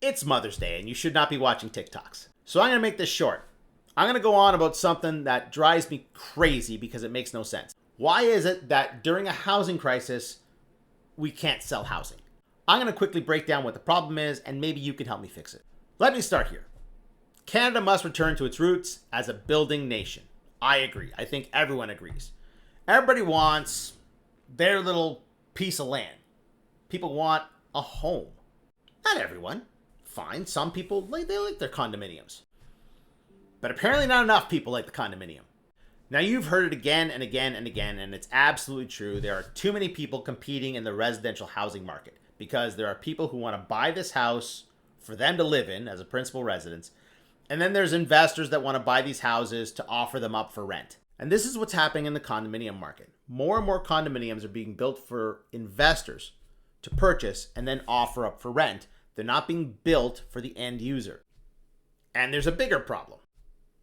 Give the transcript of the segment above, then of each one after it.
It's Mother's Day and you should not be watching TikToks. So I'm going to make this short. I'm going to go on about something that drives me crazy because it makes no sense. Why is it that during a housing crisis, we can't sell housing? I'm going to quickly break down what the problem is and maybe you can help me fix it. Let me start here. Canada must return to its roots as a building nation. I agree. I think everyone agrees. Everybody wants their little piece of land. People want a home. Not everyone. Fine, some people, they like their condominiums. But apparently not enough people like the condominium. Now you've heard it again and again and again, and it's absolutely true. There are too many people competing in the residential housing market because there are people who want to buy this house for them to live in as a principal residence. And then there's investors that want to buy these houses to offer them up for rent. And this is what's happening in the condominium market. More and more condominiums are being built for investors to purchase and then offer up for rent. They're not being built for the end user. And there's a bigger problem.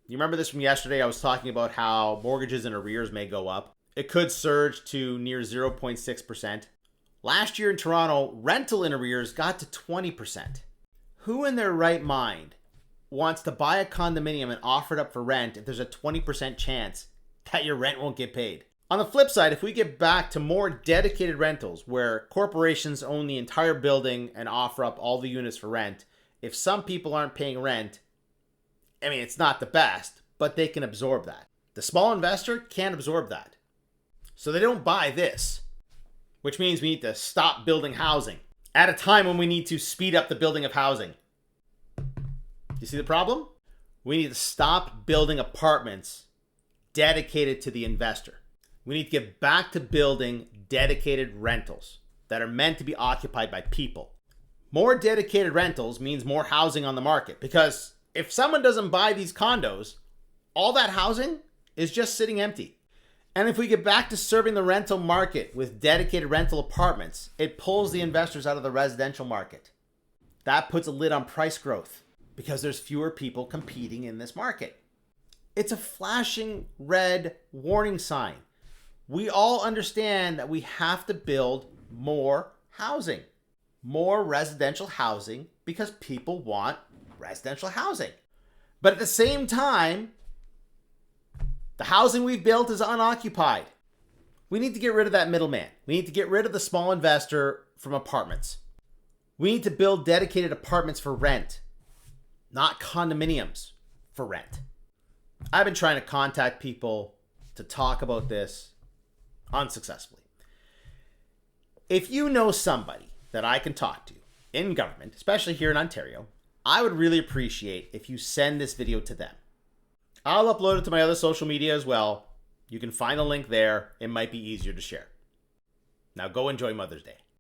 You remember this from yesterday? I was talking about how mortgages and arrears may go up. It could surge to near 0.6%. Last year in Toronto, rental in arrears got to 20%. Who in their right mind wants to buy a condominium and offer it up for rent if there's a 20% chance that your rent won't get paid? On the flip side, if we get back to more dedicated rentals where corporations own the entire building and offer up all the units for rent, if some people aren't paying rent, I mean, it's not the best, but they can absorb that. The small investor can't absorb that. So they don't buy this, which means we need to stop building housing at a time when we need to speed up the building of housing. You see the problem? We need to stop building apartments dedicated to the investor. We need to get back to building dedicated rentals that are meant to be occupied by people. More dedicated rentals means more housing on the market, because if someone doesn't buy these condos, all that housing is just sitting empty. And if we get back to serving the rental market with dedicated rental apartments, it pulls the investors out of the residential market. That puts a lid on price growth because there's fewer people competing in this market. It's a flashing red warning sign. We all understand that we have to build more housing, more residential housing, because people want residential housing. But at the same time, the housing we've built is unoccupied. We need to get rid of that middleman. We need to get rid of the small investor from apartments. We need to build dedicated apartments for rent, not condominiums for rent. I've been trying to contact people to talk about this unsuccessfully. If you know somebody that I can talk to in government, especially here in Ontario, I would really appreciate if you send this video to them. I'll upload it to my other social media as well. You can find the link there. It might be easier to share. Now go enjoy Mother's Day.